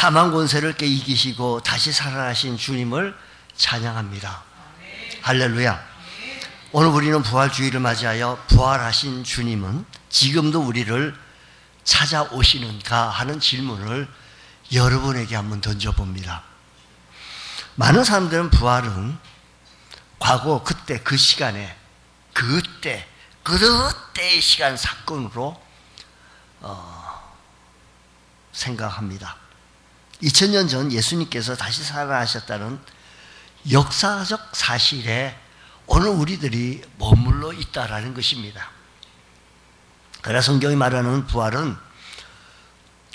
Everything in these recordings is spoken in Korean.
사망 권세를 이기시고 다시 살아나신 주님을 찬양합니다. 할렐루야. 오늘 우리는 부활주의를 맞이하여 부활하신 주님은 지금도 우리를 찾아오시는가 하는 질문을 여러분에게 한번 던져봅니다. 많은 사람들은 부활은 과거 그때 그 시간에 그때의 시간 사건으로 생각합니다. 2000년 전 예수님께서 다시 살아나셨다는 역사적 사실에 오늘 우리들이 머물러 있다라는 것입니다. 그러나 성경이 말하는 부활은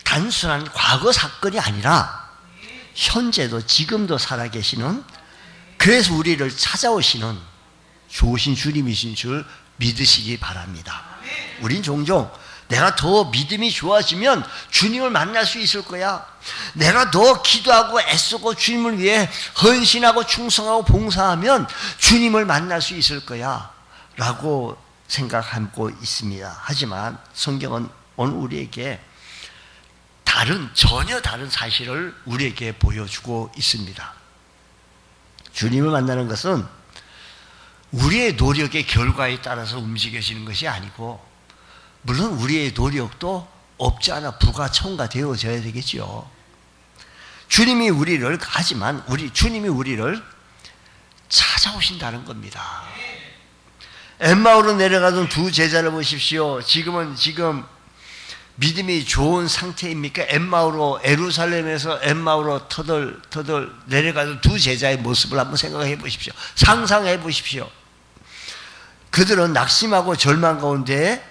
단순한 과거 사건이 아니라 현재도 지금도 살아계시는, 그래서 우리를 찾아오시는 좋으신 주님이신 줄 믿으시기 바랍니다. 우린 종종 내가 더 믿음이 좋아지면 주님을 만날 수 있을 거야, 내가 더 기도하고 애쓰고 주님을 위해 헌신하고 충성하고 봉사하면 주님을 만날 수 있을 거야 라고 생각하고 있습니다. 하지만 성경은 오늘 우리에게 전혀 다른 사실을 우리에게 보여주고 있습니다. 주님을 만나는 것은 우리의 노력의 결과에 따라서 움직여지는 것이 아니고, 물론 우리의 노력도 없지 않아 부가첨가 되어져야 되겠죠. 주님이 우리를 찾아오신다는 겁니다. 엠마오로 내려가던 두 제자를 보십시오. 지금 믿음이 좋은 상태입니까? 에루살렘에서 엠마오로 터덜 내려가던 두 제자의 모습을 한번 생각해 보십시오. 상상해 보십시오. 그들은 낙심하고 절망 가운데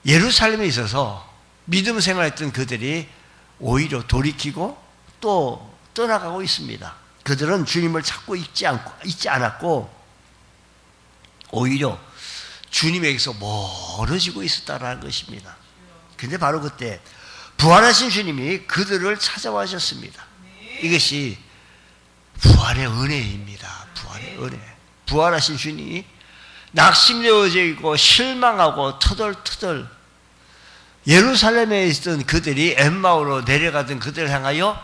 예루살렘에 있어서 믿음 생활했던 그들이 오히려 돌이키고 또 떠나가고 있습니다. 그들은 주님을 찾고 있지 않았고 오히려 주님에게서 멀어지고 있었다는 것입니다. 근데 바로 그때 부활하신 주님이 그들을 찾아와셨습니다. 이것이 부활의 은혜입니다. 부활의 은혜. 부활하신 주님이 낙심되어져 있고 실망하고 터덜터덜 예루살렘에 있던 그들이 엠마오로 내려가던 그들을 향하여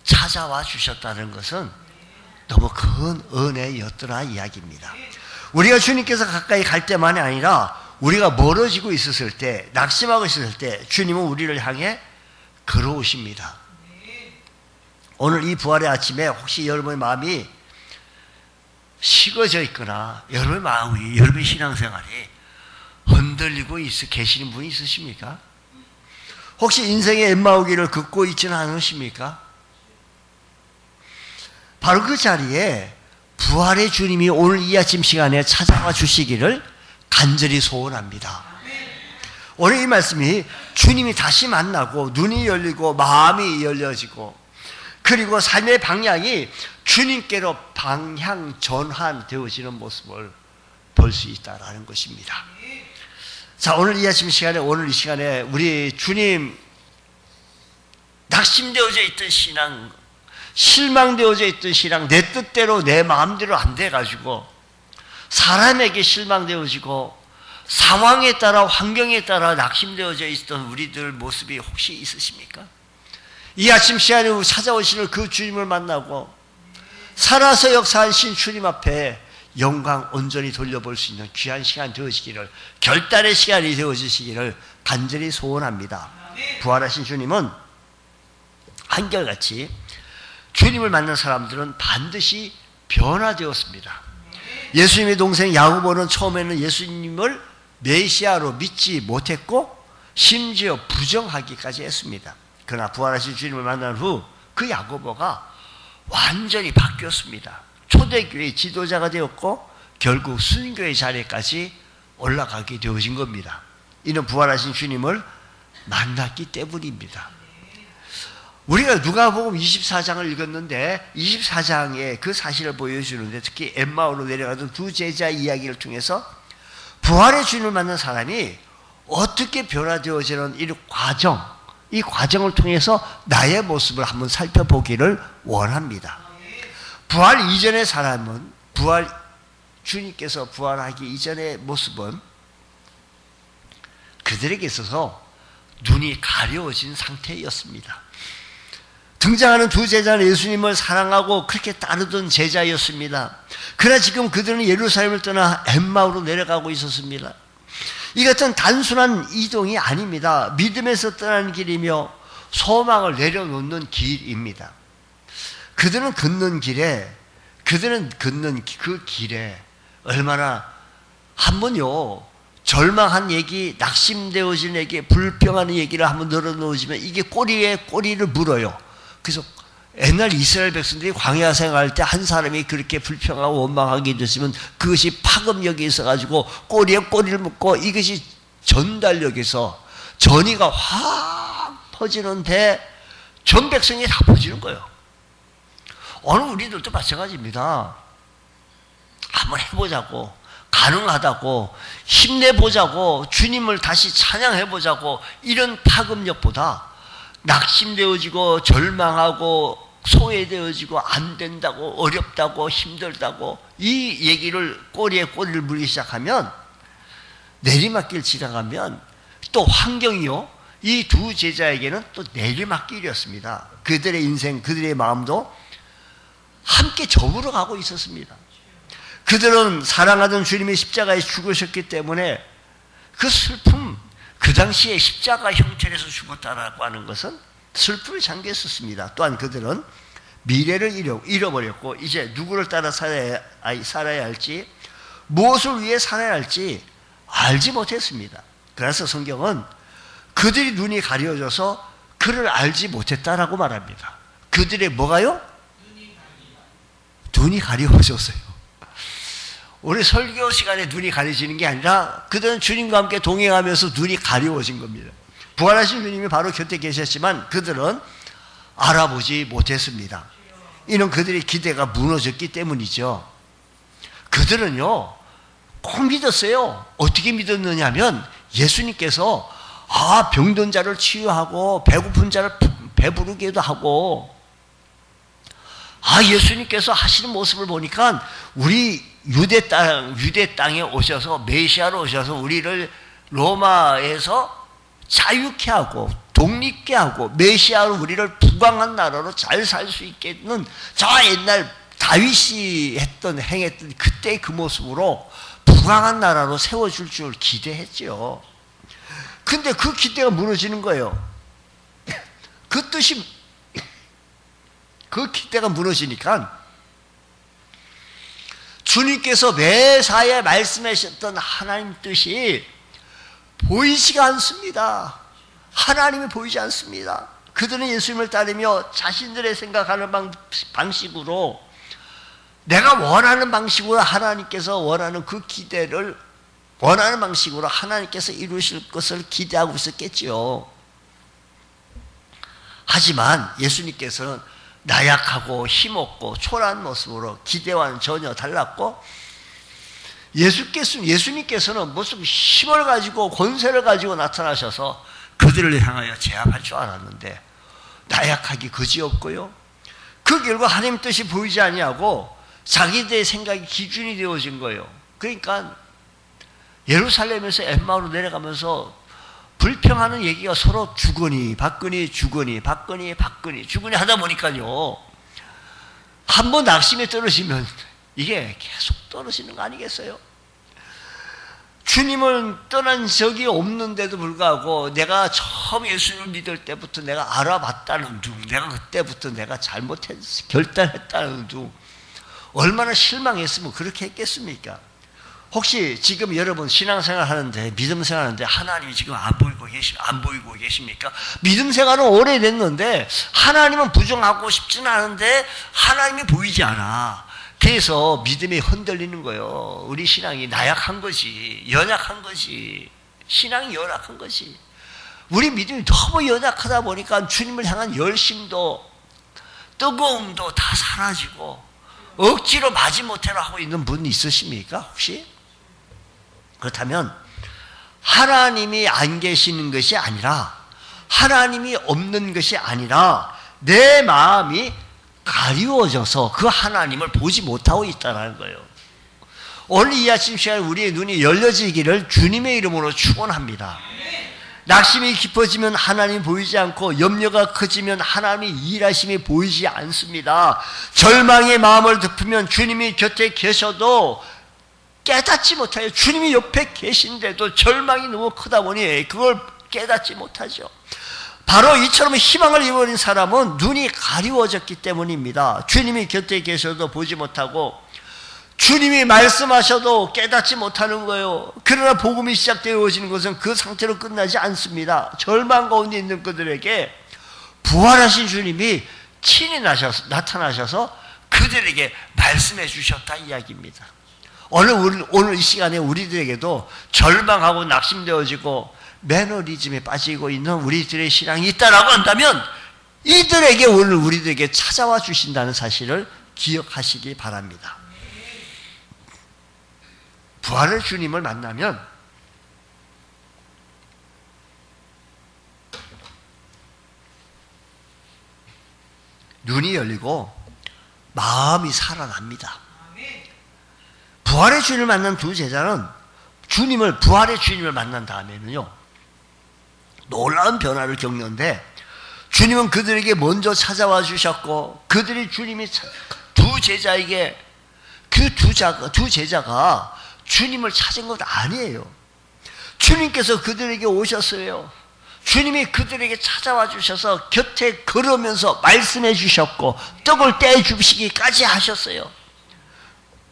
찾아와 주셨다는 것은 너무 큰 은혜였더라 이야기입니다. 우리가 주님께서 가까이 갈 때만이 아니라 우리가 멀어지고 있었을 때, 낙심하고 있었을 때 주님은 우리를 향해 걸어오십니다. 오늘 이 부활의 아침에 혹시 여러분의 마음이 식어져 있거나 여러분의 신앙생활이 흔들리고 계시는 분이 있으십니까? 혹시 인생의 엠마오길을 걷고 있지는 않으십니까? 바로 그 자리에 부활의 주님이 오늘 이 아침 시간에 찾아와 주시기를 간절히 소원합니다. 오늘 이 말씀이 주님이 다시 만나고 눈이 열리고 마음이 열려지고 그리고 삶의 방향이 주님께로 방향 전환되어지는 모습을 볼 수 있다라는 것입니다. 자, 오늘 이 아침 시간에, 오늘 이 시간에 우리 주님 낙심되어져 있던 신앙, 실망되어져 있던 신앙, 내 뜻대로 내 마음대로 안 돼가지고 사람에게 실망되어지고 상황에 따라 환경에 따라 낙심되어져 있던 우리들 모습이 혹시 있으십니까? 이 아침 시간에 찾아오시는 그 주님을 만나고 살아서 역사하신 주님 앞에 영광 온전히 돌려볼 수 있는 귀한 시간 되어지기를, 결단의 시간이 되어지시기를 간절히 소원합니다. 부활하신 주님은 한결같이 주님을 만난 사람들은 반드시 변화되었습니다. 예수님의 동생 야고보는 처음에는 예수님을 메시아로 믿지 못했고 심지어 부정하기까지 했습니다. 그러나 부활하신 주님을 만난 후 그 야고보가 완전히 바뀌었습니다. 초대교회의 지도자가 되었고 결국 순교의 자리까지 올라가게 되어진 겁니다. 이는 부활하신 주님을 만났기 때문입니다. 우리가 누가복음 24장을 읽었는데 24장에 그 사실을 보여주는데, 특히 엠마오로 내려가던 두 제자의 이야기를 통해서 부활의 주님을 만난 사람이 어떻게 변화되어지는 이 과정을 통해서 나의 모습을 한번 살펴보기를 원합니다. 부활 이전의 사람은, 주님께서 부활하기 이전의 모습은 그들에게 있어서 눈이 가려워진 상태였습니다. 등장하는 두 제자는 예수님을 사랑하고 그렇게 따르던 제자였습니다. 그러나 지금 그들은 예루살렘을 떠나 엠마오로 내려가고 있었습니다. 이것은 단순한 이동이 아닙니다. 믿음에서 떠나는 길이며 소망을 내려놓는 길입니다. 그들은 걷는 그 길에 얼마나 한번요 절망한 얘기, 낙심되어진 얘기, 불평하는 얘기를 한번 늘어놓으시면 이게 꼬리에 꼬리를 물어요. 그래서 옛날 이스라엘 백성들이 광야 생활할 때 한 사람이 그렇게 불평하고 원망하게 됐으면 그것이 파급력이 있어가지고 꼬리에 꼬리를 묶고 이것이 전달력에서 전이가 확 퍼지는데 전 백성이 다 퍼지는 거예요. 오늘 우리들도 마찬가지입니다. 한번 해보자고, 가능하다고, 힘내보자고, 주님을 다시 찬양해보자고, 이런 파급력보다 낙심되어지고 절망하고 소외되어지고 안 된다고 어렵다고 힘들다고 이 얘기를 꼬리에 꼬리를 물기 시작하면 내리막길 지나가면 또 환경이요 이 두 제자에게는 또 내리막길이었습니다. 그들의 인생 그들의 마음도 함께 저물어 가고 있었습니다. 그들은 사랑하던 주님이 십자가에 죽으셨기 때문에 그 슬픔, 그 당시에 십자가 형체에서 죽었다라고 하는 것은 슬픔에 잠겨 있었습니다. 또한 그들은 미래를 잃어버렸고 이제 누구를 따라 살아야 할지, 무엇을 위해 살아야 할지 알지 못했습니다. 그래서 성경은 그들이 눈이 가려져서 그를 알지 못했다라고 말합니다. 그들의 뭐가요? 눈이 가려워졌어요. 우리 설교 시간에 눈이 가려지는 게 아니라 그들은 주님과 함께 동행하면서 눈이 가려워진 겁니다. 부활하신 주님이 바로 곁에 계셨지만 그들은 알아보지 못했습니다. 이는 그들의 기대가 무너졌기 때문이죠. 그들은요 꼭 믿었어요. 어떻게 믿었느냐 하면 예수님께서 병든 자를 치유하고 배고픈 자를 배부르게도 하고 예수님께서 하시는 모습을 보니까 우리 유대 땅에 오셔서 메시아로 오셔서 우리를 로마에서 자유케 하고 독립케 하고 메시아로 우리를 부강한 나라로 잘 살 수 있게는 저 옛날 다윗이 행했던 그때의 그 모습으로 부강한 나라로 세워줄 줄 기대했죠. 근데 그 기대가 무너지는 거예요. 그 기대가 무너지니까 주님께서 매사에 말씀하셨던 하나님 뜻이 보이지가 않습니다. 하나님이 보이지 않습니다. 그들은 예수님을 따르며 자신들의 생각하는 방식으로 내가 원하는 방식으로 하나님께서 원하는 그 기대를 원하는 방식으로 하나님께서 이루실 것을 기대하고 있었겠지요. 하지만 예수님께서는 나약하고 힘없고 초라한 모습으로 기대와는 전혀 달랐고 예수님께서는 무슨 힘을 가지고 권세를 가지고 나타나셔서 그들을 향하여 제압할 줄 알았는데 나약하기 그지없고요. 그 결과 하나님 뜻이 보이지 아니하고 자기들의 생각이 기준이 되어진 거예요. 그러니까 예루살렘에서 엠마오로 내려가면서 불평하는 얘기가 서로 주거니 받거니 하다 보니까요. 한번 낙심에 떨어지면 이게 계속 떨어지는 거 아니겠어요? 주님을 떠난 적이 없는데도 불구하고 내가 처음 예수님을 믿을 때부터 내가 알아봤다는 둥, 내가 그때부터 내가 결단했다는 둥, 얼마나 실망했으면 그렇게 했겠습니까? 혹시 지금 여러분 신앙생활 하는데 믿음 생활 하는데 하나님이 지금 안 보이고 계십니까? 믿음 생활은 오래됐는데 하나님은 부정하고 싶지는 않은데 하나님이 보이지 않아. 그래서 믿음이 흔들리는 거예요. 우리 신앙이 나약한 거지, 연약한 거지, 신앙이 연약한 거지. 우리 믿음이 너무 연약하다 보니까 주님을 향한 열심도 뜨거움도 다 사라지고 억지로 마지못해로 하고 있는 분 있으십니까 혹시? 그렇다면 하나님이 안 계시는 것이 아니라 하나님이 없는 것이 아니라 내 마음이 가리워져서 그 하나님을 보지 못하고 있다는 거예요. 오늘 이 아침 시간에 우리의 눈이 열려지기를 주님의 이름으로 축원합니다. 낙심이 깊어지면 하나님이 보이지 않고 염려가 커지면 하나님이 일하심이 보이지 않습니다. 절망의 마음을 덮으면 주님이 곁에 계셔도 깨닫지 못해요. 주님이 옆에 계신데도 절망이 너무 크다 보니 그걸 깨닫지 못하죠. 바로 이처럼 희망을 잃어버린 사람은 눈이 가리워졌기 때문입니다. 주님이 곁에 계셔도 보지 못하고 주님이 말씀하셔도 깨닫지 못하는 거예요. 그러나 복음이 시작되어지는 것은 그 상태로 끝나지 않습니다. 절망 가운데 있는 그들에게 부활하신 주님이 친히 나타나셔서 그들에게 말씀해 주셨다 이야기입니다. 오늘 이 시간에 우리들에게도 절망하고 낙심되어지고 매너리즘에 빠지고 있는 우리들의 신앙이 있다라고 한다면 이들에게 오늘 우리들에게 찾아와 주신다는 사실을 기억하시기 바랍니다. 부활의 주님을 만나면 눈이 열리고 마음이 살아납니다. 부활의 주님을 만난 두 제자는 부활의 주님을 만난 다음에는요, 놀라운 변화를 겪는데 주님은 그들에게 먼저 찾아와 주셨고 그들이 주님이 두 제자에게 두 제자가 주님을 찾은 것 아니에요. 주님께서 그들에게 오셨어요. 주님이 그들에게 찾아와 주셔서 곁에 걸으면서 말씀해 주셨고 떡을 떼주시기까지 하셨어요.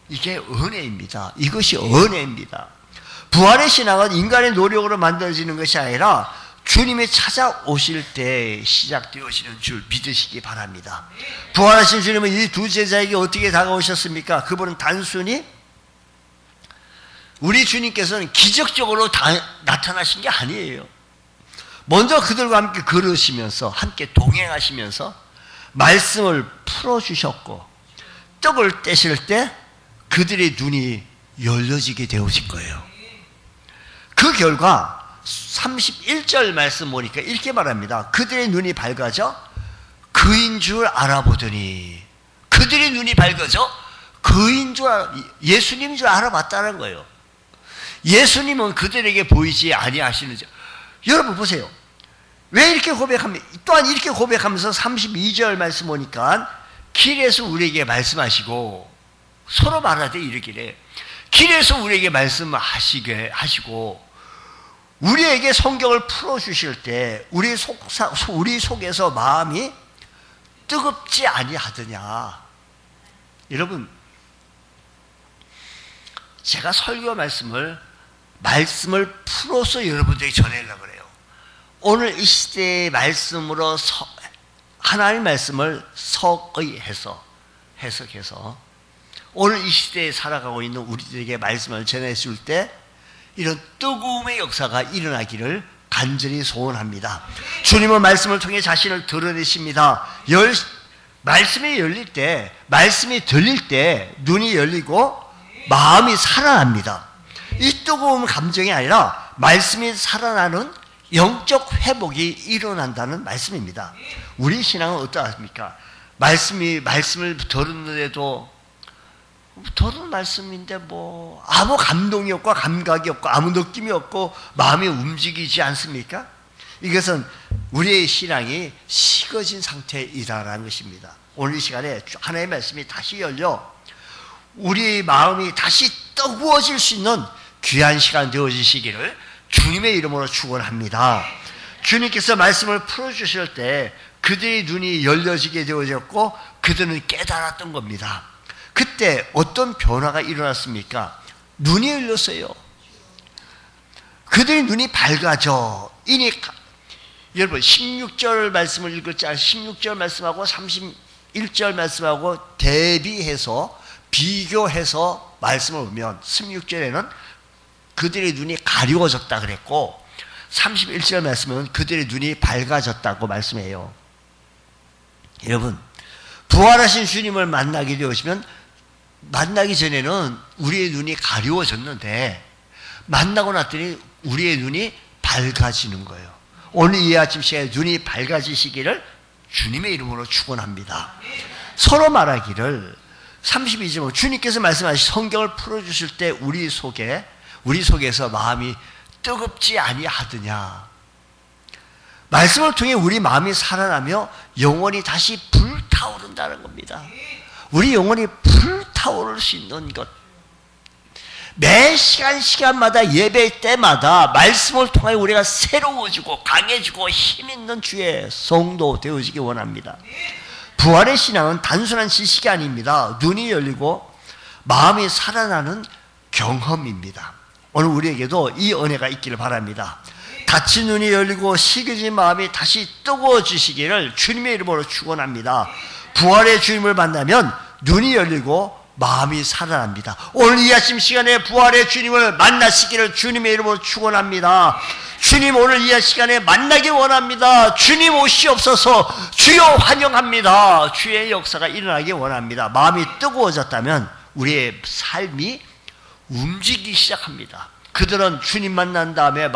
이게 은혜입니다. 이것이 은혜입니다. 부활의 신앙은 인간의 노력으로 만들어지는 것이 아니라 주님이 찾아오실 때 시작되어지는 줄 믿으시기 바랍니다. 부활하신 주님은 이 두 제자에게 어떻게 다가오셨습니까? 그분은 단순히 우리 주님께서는 기적적으로 나타나신 게 아니에요. 먼저 그들과 함께 걸으시면서 함께 동행하시면서 말씀을 풀어주셨고 떡을 떼실 때 그들의 눈이 열려지게 되어진 거예요. 그 결과 31절 말씀 보니까 이렇게 말합니다. 그들의 눈이 밝아져 그인 줄 알아보더니, 그들의 눈이 밝아져 예수님인 줄 알아봤다는 거예요. 예수님은 그들에게 보이지 아니하시는지. 여러분 보세요. 왜 이렇게 고백합니까? 또한 이렇게 고백하면서 32절 말씀 보니까 길에서 우리에게 말씀하시고 서로 말하되 이르기를 길에서 우리에게 말씀하시게 하시고 우리에게 성경을 풀어주실 때 우리 속에서 마음이 뜨겁지 아니하더냐. 여러분, 제가 설교 말씀을 풀어서 여러분들에게 전하려고 그래요. 오늘 이 시대의 말씀으로 하나님의 말씀을 해석해서 오늘 이 시대에 살아가고 있는 우리들에게 말씀을 전해줄 때 이런 뜨거움의 역사가 일어나기를 간절히 소원합니다. 주님은 말씀을 통해 자신을 드러내십니다. 말씀이 열릴 때, 말씀이 들릴 때 눈이 열리고 마음이 살아납니다. 이 뜨거운 감정이 아니라 말씀이 살아나는 영적 회복이 일어난다는 말씀입니다. 우리 신앙은 어떠합니까? 말씀을 들었는데도 들은 말씀인데 뭐 아무 감동이 없고 감각이 없고 아무 느낌이 없고 마음이 움직이지 않습니까? 이것은 우리의 신앙이 식어진 상태이다라는 것입니다. 오늘 이 시간에 하나님의 말씀이 다시 열려 우리의 마음이 다시 뜨거워질 수 있는 귀한 시간 되어지시기를 주님의 이름으로 축원합니다. 주님께서 말씀을 풀어주실 때 그들의 눈이 열려지게 되어졌고 그들은 깨달았던 겁니다. 그때 어떤 변화가 일어났습니까? 눈이 열렸어요. 그들의 눈이 밝아져. 여러분 16절 말씀을 읽었지 않습니까? 16절 말씀하고 31절 말씀하고 대비해서 비교해서 말씀을 보면 16절에는 그들의 눈이 가리워졌다 그랬고 31절 말씀은 그들의 눈이 밝아졌다고 말씀해요. 여러분, 부활하신 주님을 만나게 되시면 만나기 전에는 우리의 눈이 가리워졌는데 만나고 났더니 우리의 눈이 밝아지는 거예요. 오늘 이 아침 시간에 눈이 밝아지시기를 주님의 이름으로 축원합니다. 서로 말하기를 32절 주님께서 말씀하신 성경을 풀어주실 때 우리 속에서 마음이 뜨겁지 아니하더냐. 말씀을 통해 우리 마음이 살아나며 영혼이 다시 불타오른다는 겁니다. 우리 영혼이 불타오를 수 있는 것. 매 시간마다 예배 때마다 말씀을 통해 우리가 새로워지고 강해지고 힘있는 주의 성도 되어지기 원합니다. 부활의 신앙은 단순한 지식이 아닙니다. 눈이 열리고 마음이 살아나는 경험입니다. 오늘 우리에게도 이 은혜가 있기를 바랍니다. 닫힌 눈이 열리고 식어진 마음이 다시 뜨거워지시기를 주님의 이름으로 축원합니다. 부활의 주님을 만나면 눈이 열리고 마음이 살아납니다. 오늘 이 아침 시간에 부활의 주님을 만나시기를 주님의 이름으로 축원합니다. 주님 오늘 이 시간에 만나기 원합니다. 주님 오시옵소서. 주여 환영합니다. 주의 역사가 일어나기 원합니다. 마음이 뜨거워졌다면 우리의 삶이 움직이기 시작합니다. 그들은 주님 만난 다음에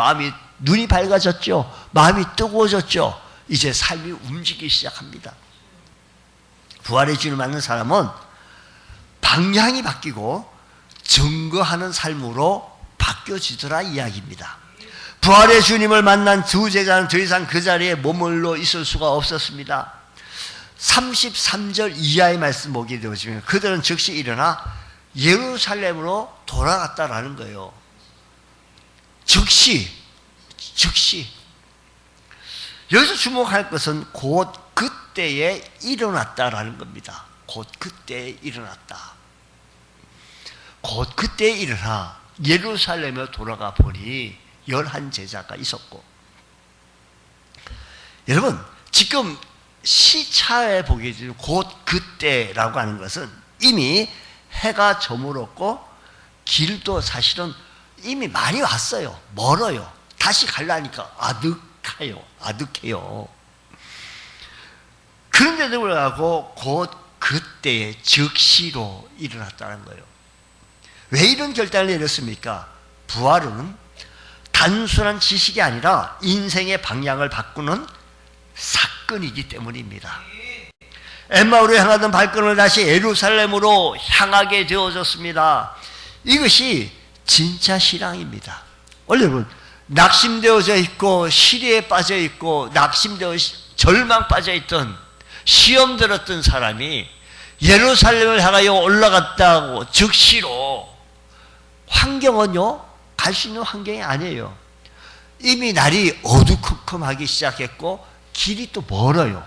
눈이 밝아졌죠. 마음이 뜨거워졌죠. 이제 삶이 움직이기 시작합니다. 부활의 주님을 만난 사람은 방향이 바뀌고 증거하는 삶으로 바뀌어지더라 이야기입니다. 부활의 주님을 만난 두 제자는 더 이상 그 자리에 머물러 있을 수가 없었습니다. 33절 이하의 말씀 보게 되어지면 그들은 즉시 일어나 예루살렘으로 돌아갔다라는 거예요. 즉시 여기서 주목할 것은 곧 그때에 일어났다라는 겁니다. 곧 그때에 일어났다. 곧 그때에 일어나 예루살렘에 돌아가 보니 11 제자가 있었고, 여러분 지금 시차에 보게 되면 곧 그때라고 하는 것은 이미 해가 저물었고 길도 사실은 이미 많이 왔어요. 멀어요. 다시 가려니까 아득해요. 그런데도 불구하고 곧 그때에 즉시로 일어났다는 거예요. 왜 이런 결단을 내렸습니까? 부활은 단순한 지식이 아니라 인생의 방향을 바꾸는 사건이기 때문입니다. 엠마오로 향하던 발걸음을 다시 예루살렘으로 향하게 되어졌습니다. 이것이 진짜 신앙입니다. 여러분, 낙심되어져 있고 시리에 빠져 있고 낙심되어 절망 빠져 있던 시험 들었던 사람이 예루살렘을 향하여 올라갔다고 즉시로, 환경은요 갈 수 있는 환경이 아니에요. 이미 날이 어두컴컴하기 시작했고 길이 또 멀어요.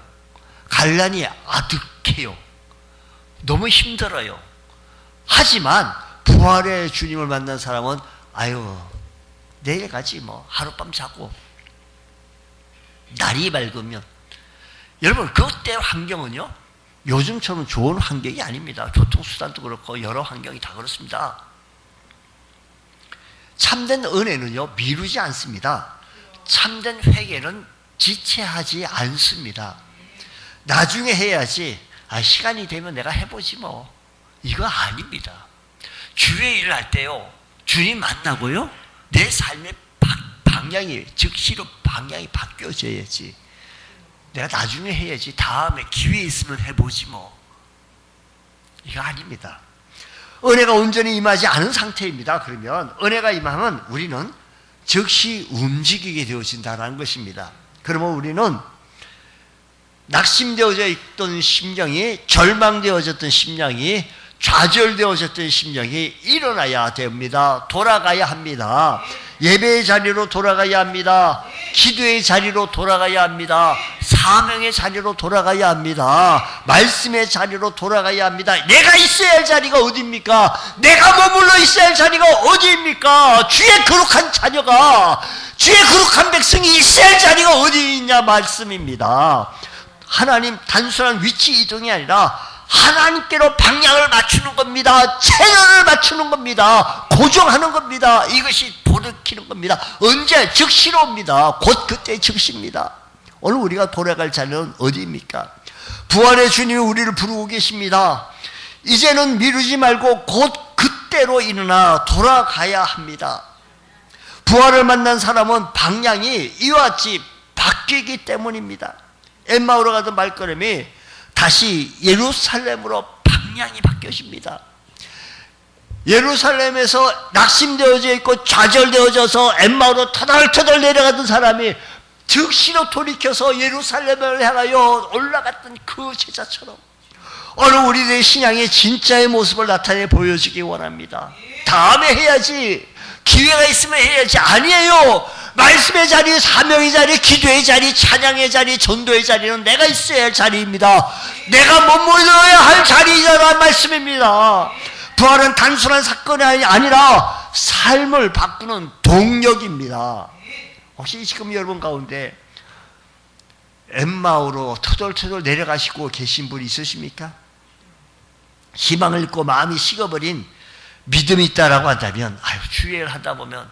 갈라니 아득해요. 너무 힘들어요. 하지만 부활의 주님을 만난 사람은 내일 가지 하룻밤 자고 날이 밝으면. 여러분 그때 환경은요 요즘처럼 좋은 환경이 아닙니다. 교통수단도 그렇고 여러 환경이 다 그렇습니다. 참된 은혜는요 미루지 않습니다. 참된 회개는 지체하지 않습니다. 나중에 해야지, 시간이 되면 내가 해보지 이거 아닙니다. 주의 일을 할 때요 주님 만나고요 내 삶의 방향이 즉시로 방향이 바뀌어져야지. 내가 나중에 해야지, 다음에 기회 있으면 해보지 이거 아닙니다. 은혜가 온전히 임하지 않은 상태입니다. 그러면 은혜가 임하면 우리는 즉시 움직이게 되어진다는 것입니다. 그러면 우리는 낙심되어져 있던 심령이, 절망되어졌던 심령이, 좌절되어졌던 심령이 일어나야 됩니다. 돌아가야 합니다. 예배의 자리로 돌아가야 합니다. 기도의 자리로 돌아가야 합니다. 사명의 자리로 돌아가야 합니다. 말씀의 자리로 돌아가야 합니다. 내가 있어야 할 자리가 어디입니까? 내가 머물러 있어야 할 자리가 어디입니까? 주의 거룩한 자녀가, 주의 거룩한 백성이 있어야 할 자리가 어디 있냐 말씀입니다. 하나님 단순한 위치 이동이 아니라 하나님께로 방향을 맞추는 겁니다. 채널을 맞추는 겁니다. 고정하는 겁니다. 이것이 돌이키는 겁니다. 언제? 즉시로 옵니다. 곧 그때 즉시입니다. 오늘 우리가 돌아갈 자리는 어디입니까? 부활의 주님이 우리를 부르고 계십니다. 이제는 미루지 말고 곧 그때로 일어나 돌아가야 합니다. 부활을 만난 사람은 방향이 이와 같이 바뀌기 때문입니다. 엠마오로 가던 발걸음이 다시 예루살렘으로 방향이 바뀌어집니다. 예루살렘에서 낙심되어져 있고 좌절되어져서 엠마오로 터덜터덜 내려가던 사람이 즉시로 돌이켜서 예루살렘을 향하여 올라갔던 그 제자처럼 오늘 우리들의 신앙의 진짜의 모습을 나타내 보여주기 원합니다. 다음에 해야지, 기회가 있으면 해야지. 아니에요. 말씀의 자리, 사명의 자리, 기도의 자리, 찬양의 자리, 전도의 자리는 내가 있어야 할 자리입니다. 내가 머물러야 할 자리라는 말씀입니다. 부활은 단순한 사건이 아니라 삶을 바꾸는 동력입니다. 혹시 지금 여러분 가운데 엠마오로 터덜터덜 내려가시고 계신 분 있으십니까? 희망을 잃고 마음이 식어버린 믿음이 있다라고 한다면, 주의를 하다 보면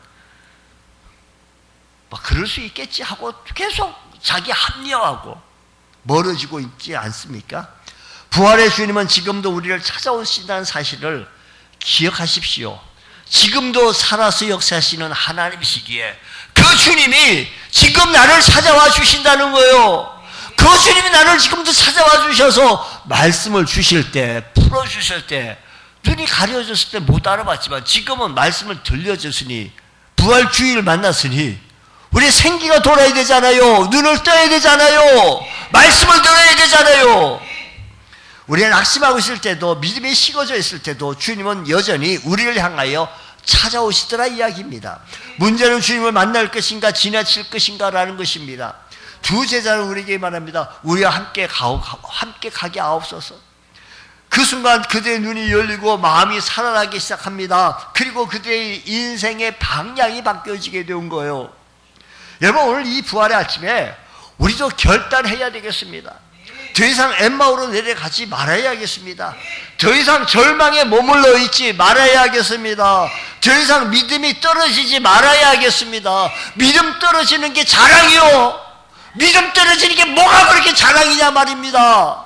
뭐 그럴 수 있겠지 하고 계속 자기 합리화하고 멀어지고 있지 않습니까? 부활의 주님은 지금도 우리를 찾아오신다는 사실을 기억하십시오. 지금도 살아서 역사하시는 하나님이시기에 그 주님이 지금 나를 찾아와 주신다는 거예요. 그 주님이 나를 지금도 찾아와 주셔서 말씀을 주실 때, 풀어주실 때, 눈이 가려졌을 때 못 알아봤지만 지금은 말씀을 들려줬으니, 부활 주일을 만났으니 우리 생기가 돌아야 되잖아요. 눈을 떠야 되잖아요. 말씀을 들어야 되잖아요. 우리가 낙심하고 있을 때도, 믿음이 식어져 있을 때도 주님은 여전히 우리를 향하여 찾아오시더라 이야기입니다. 문제는 주님을 만날 것인가 지나칠 것인가 라는 것입니다. 두 제자는 우리에게 말합니다. 우리와 함께 가게 하옵소서. 그 순간 그들의 눈이 열리고 마음이 살아나기 시작합니다. 그리고 그들의 인생의 방향이 바뀌어지게 된 거예요. 여러분, 오늘 이 부활의 아침에 우리도 결단해야 되겠습니다. 더 이상 엠마오로 내려가지 말아야겠습니다. 더 이상 절망에 머물러 있지 말아야겠습니다. 더 이상 믿음이 떨어지지 말아야겠습니다. 믿음 떨어지는 게 자랑이요. 믿음 떨어지는 게 뭐가 그렇게 자랑이냐 말입니다.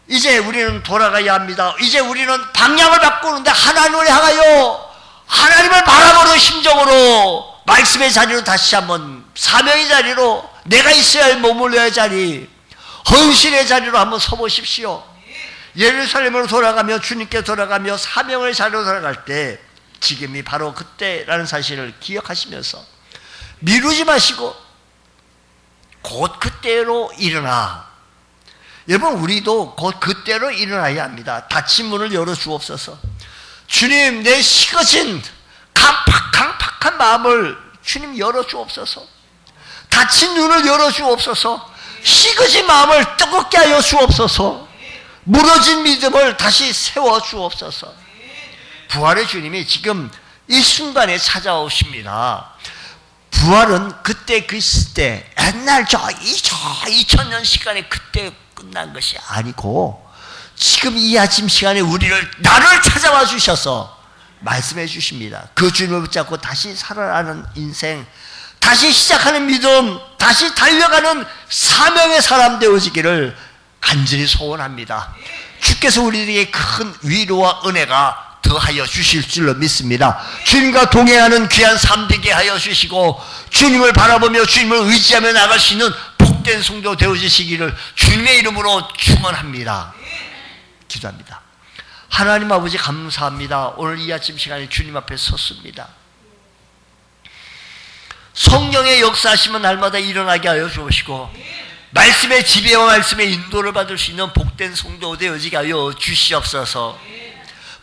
이제 우리는 돌아가야 합니다. 이제 우리는 방향을 바꾸는데 하나님을 향하여 하나님을 바라보는 심정으로 말씀의 자리로 다시 한번, 사명의 자리로, 내가 있어야 할 머물러야 할 자리, 헌신의 자리로 한번 서보십시오. 예루살렘으로 돌아가며, 주님께 돌아가며 사명의 자리로 돌아갈 때 지금이 바로 그때라는 사실을 기억하시면서 미루지 마시고 곧 그때로 일어나. 여러분, 우리도 곧 그때로 일어나야 합니다. 닫힌 문을 열어주옵소서. 주님, 내 식어진 강팍한 마음을 주님 열어주옵소서. 닫힌 눈을 열어주옵소서. 식어진 마음을 뜨겁게 하여 주옵소서. 무너진 믿음을 다시 세워주옵소서. 부활의 주님이 지금 이 순간에 찾아오십니다. 부활은 그때 그 시대, 옛날 저 2000년 시간에 그때 끝난 것이 아니고 지금 이 아침 시간에 나를 찾아와 주셔서 말씀해 주십니다. 그 주님을 붙잡고 다시 살아나는 인생, 다시 시작하는 믿음, 다시 달려가는 사명의 사람 되어지기를 간절히 소원합니다. 주께서 우리에게 큰 위로와 은혜가 더하여 주실 줄로 믿습니다. 주님과 동행하는 귀한 삶 되게 하여 주시고 주님을 바라보며 주님을 의지하며 나갈 수 있는 복된 성도 되어지시기를 주님의 이름으로 축원합니다. 기도합니다. 하나님 아버지, 감사합니다. 오늘 이 아침 시간에 주님 앞에 섰습니다. 성령의 역사하심은 날마다 일어나게 하여 주시고 말씀의 지배와 말씀의 인도를 받을 수 있는 복된 성도 되어지게 하여 주시옵소서.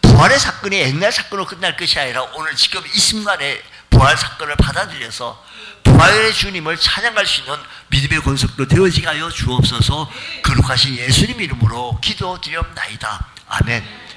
부활의 사건이 옛날 사건으로 끝날 것이 아니라 오늘 지금 이 순간에 부활 사건을 받아들여서 부활의 주님을 찬양할 수 있는 믿음의 권속도 되어지게 하여 주옵소서. 거룩하신 예수님 이름으로 기도드리옵나이다. 아멘.